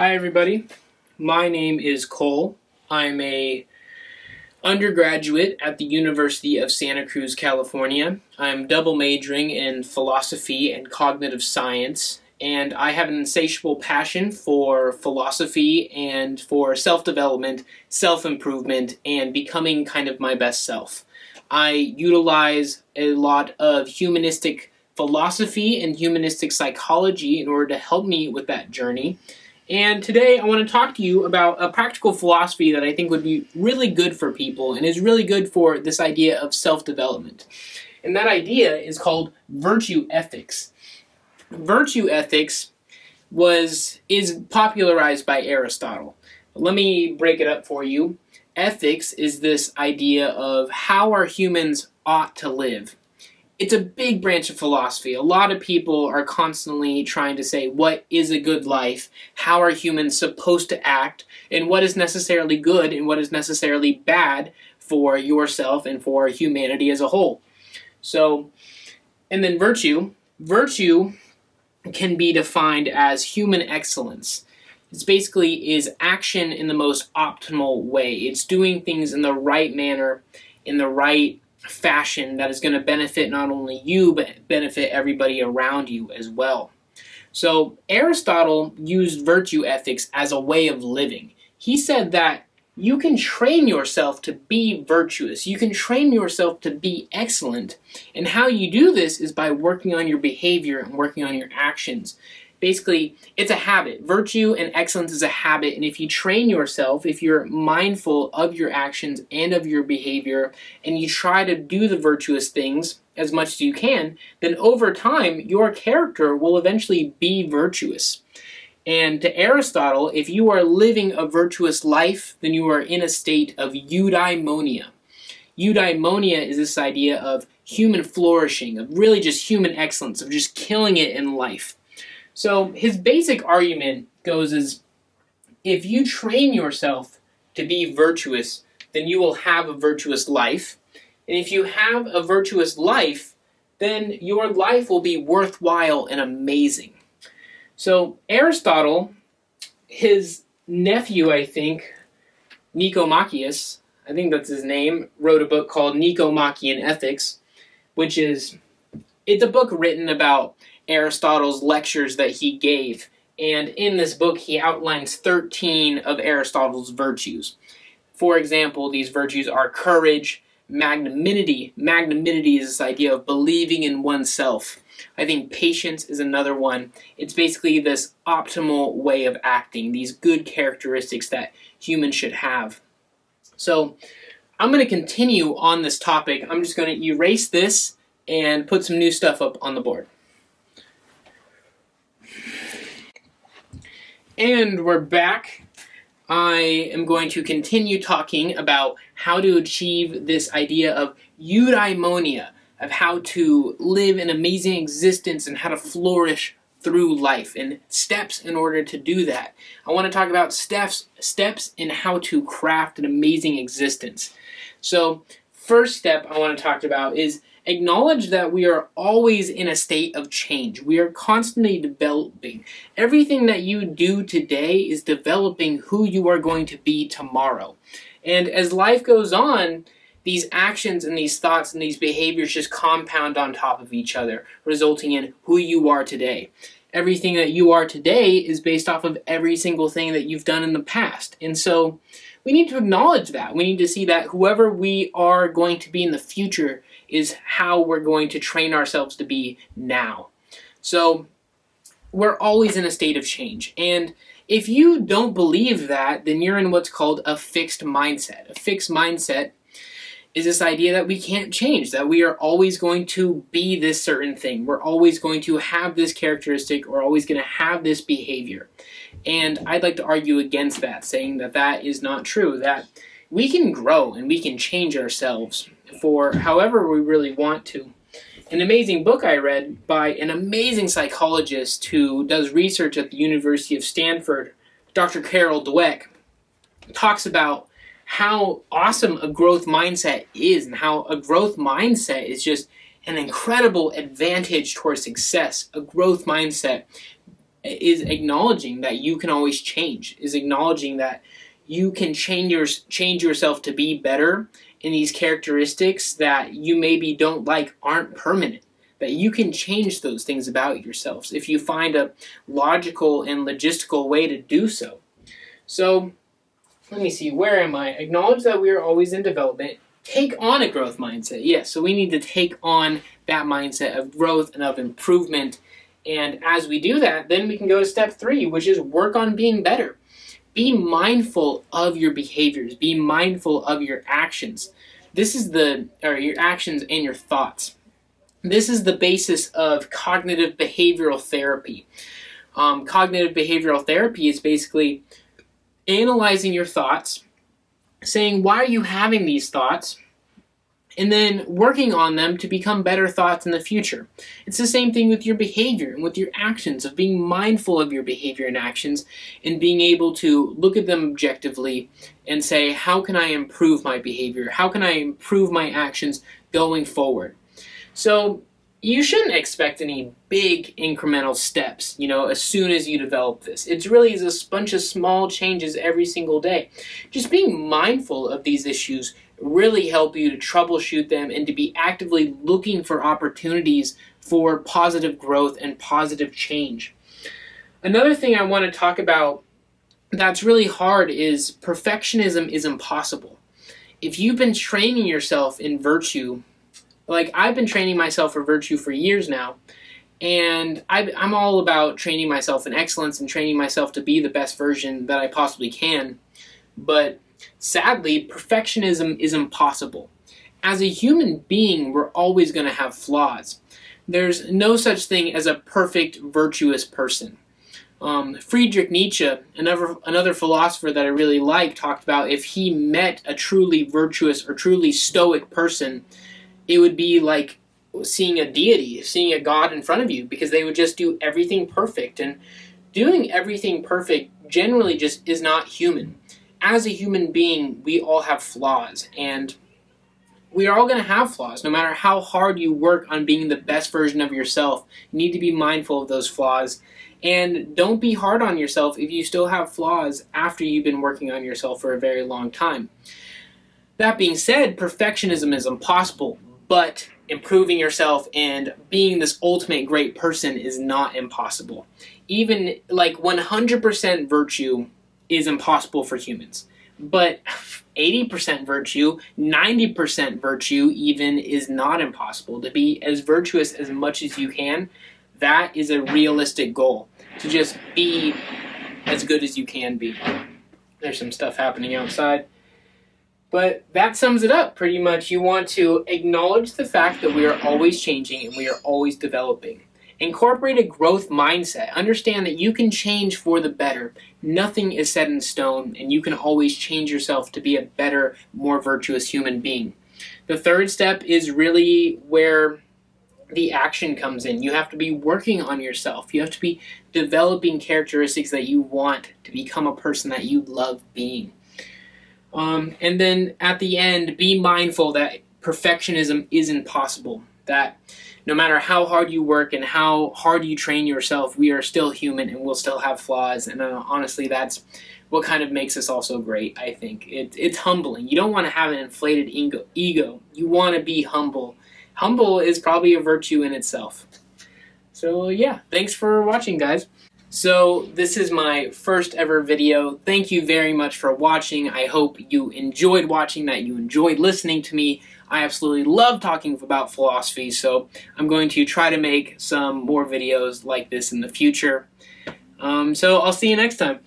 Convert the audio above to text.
Hi everybody, my name is Cole. I'm a undergraduate at the University of Santa Cruz, California. I'm double majoring in philosophy and cognitive science, and I have an insatiable passion for philosophy and for self-development, self-improvement, and becoming kind of my best self. I utilize a lot of humanistic philosophy and humanistic psychology in order to help me with that journey. And today I want to talk to you about a practical philosophy that I think would be really good for people and is really good for this idea of self-development. And that idea is called virtue ethics. Virtue ethics is popularized by Aristotle. Let me break it up for you. Ethics is this idea of how our humans ought to live. It's a big branch of philosophy. A lot of people are constantly trying to say what is a good life, how are humans supposed to act, and what is necessarily good and what is necessarily bad for yourself and for humanity as a whole. And then virtue. Virtue can be defined as human excellence. It's basically is action in the most optimal way. It's doing things in the right manner, in the right fashion that is going to benefit not only you, but benefit everybody around you as well. So Aristotle used virtue ethics as a way of living. He said that you can train yourself to be virtuous. You can train yourself to be excellent. And how you do this is by working on your behavior and working on your actions. Basically, it's a habit. Virtue and excellence is a habit, and if you train yourself, if you're mindful of your actions and of your behavior, and you try to do the virtuous things as much as you can, then over time, your character will eventually be virtuous. And to Aristotle, if you are living a virtuous life, then you are in a state of eudaimonia. Eudaimonia is this idea of human flourishing, of really just human excellence, of just killing it in life. So his basic argument goes is, if you train yourself to be virtuous, then you will have a virtuous life. And if you have a virtuous life, then your life will be worthwhile and amazing. So Aristotle, his nephew, I think, Nicomacheus, I think that's his name, wrote a book called Nicomachean Ethics, it's a book written about Aristotle's lectures that he gave, and in this book he outlines 13 of Aristotle's virtues. For example, these virtues are courage, magnanimity. Magnanimity is this idea of believing in oneself. I think patience is another one. It's basically this optimal way of acting, these good characteristics that humans should have. So I'm going to continue on this topic. I'm just going to erase this and put some new stuff up on the board. And we're back. I am going to continue talking about how to achieve this idea of eudaimonia, of how to live an amazing existence and how to flourish through life, and steps in order to do that. I want to talk about steps in how to craft an amazing existence. So, first step I want to talk about is acknowledge that we are always in a state of change. We are constantly developing. Everything that you do today is developing who you are going to be tomorrow. And as life goes on, these actions and these thoughts and these behaviors just compound on top of each other, resulting in who you are today. Everything that you are today is based off of every single thing that you've done in the past. And so we need to acknowledge that. We need to see that whoever we are going to be in the future is how we're going to train ourselves to be now. So we're always in a state of change. And if you don't believe that, then you're in what's called a fixed mindset. A fixed mindset is this idea that we can't change, that we are always going to be this certain thing. We're always going to have this characteristic, or always going to have this behavior. And I'd like to argue against that, saying that that is not true, that we can grow and we can change ourselves for however we really want to. An amazing book I read by an amazing psychologist who does research at the University of Stanford, Dr. Carol Dweck, talks about how awesome a growth mindset is, and how a growth mindset is just an incredible advantage towards success. A growth mindset is acknowledging that you can always change, is acknowledging that you can change yourself to be better, and these characteristics that you maybe don't like aren't permanent, that you can change those things about yourselves if you find a logical and logistical way to do so. So let me see, where am I? Acknowledge that we are always in development. Take on a growth mindset. Yes, so we need to take on that mindset of growth and of improvement. And as we do that, then we can go to step 3, which is work on being better. Be mindful of your behaviors. Be mindful of your actions. This is your actions and your thoughts. This is the basis of cognitive behavioral therapy. Cognitive behavioral therapy is basically analyzing your thoughts, saying, why are you having these thoughts? And then working on them to become better thoughts in the future. It's the same thing with your behavior and with your actions, of being mindful of your behavior and actions and being able to look at them objectively and say, how can I improve my behavior? How can I improve my actions going forward? So you shouldn't expect any big incremental steps, as soon as you develop this. It really is a bunch of small changes every single day. Just being mindful of these issues really help you to troubleshoot them and to be actively looking for opportunities for positive growth and positive change. Another thing I want to talk about that's really hard is perfectionism is impossible. If you've been training yourself in virtue, like I've been training myself for virtue for years now, and I'm all about training myself in excellence and training myself to be the best version that I possibly can, but sadly, perfectionism is impossible. As a human being, we're always going to have flaws. There's no such thing as a perfect, virtuous person. Friedrich Nietzsche, another philosopher that I really like, talked about if he met a truly virtuous or truly stoic person, it would be like seeing a deity, seeing a god in front of you, because they would just do everything perfect. And doing everything perfect generally just is not human. As a human being, we all have flaws, and we are all going to have flaws. No matter how hard you work on being the best version of yourself, you need to be mindful of those flaws. And don't be hard on yourself if you still have flaws after you've been working on yourself for a very long time. That being said, perfectionism is impossible, but improving yourself and being this ultimate great person is not impossible. Even like 100% virtue is impossible for humans. But 80% virtue, 90% virtue even is not impossible. To be as virtuous as much as you can, that is a realistic goal. To just be as good as you can be. There's some stuff happening outside. But that sums it up pretty much. You want to acknowledge the fact that we are always changing and we are always developing. Incorporate a growth mindset. Understand that you can change for the better. Nothing is set in stone, and you can always change yourself to be a better, more virtuous human being. The third step is really where the action comes in. You have to be working on yourself. You have to be developing characteristics that you want to become a person that you love being. And then at the end, be mindful that perfectionism isn't possible. That no matter how hard you work and how hard you train yourself, we are still human and we'll still have flaws. And honestly, that's what kind of makes us all so great, I think. It's humbling. You don't want to have an inflated ego. You want to be humble. Humble is probably a virtue in itself. So yeah, thanks for watching, guys. So this is my first ever video. Thank you very much for watching. I hope you enjoyed watching, that you enjoyed listening to me. I absolutely love talking about philosophy, so I'm going to try to make some more videos like this in the future. So I'll see you next time.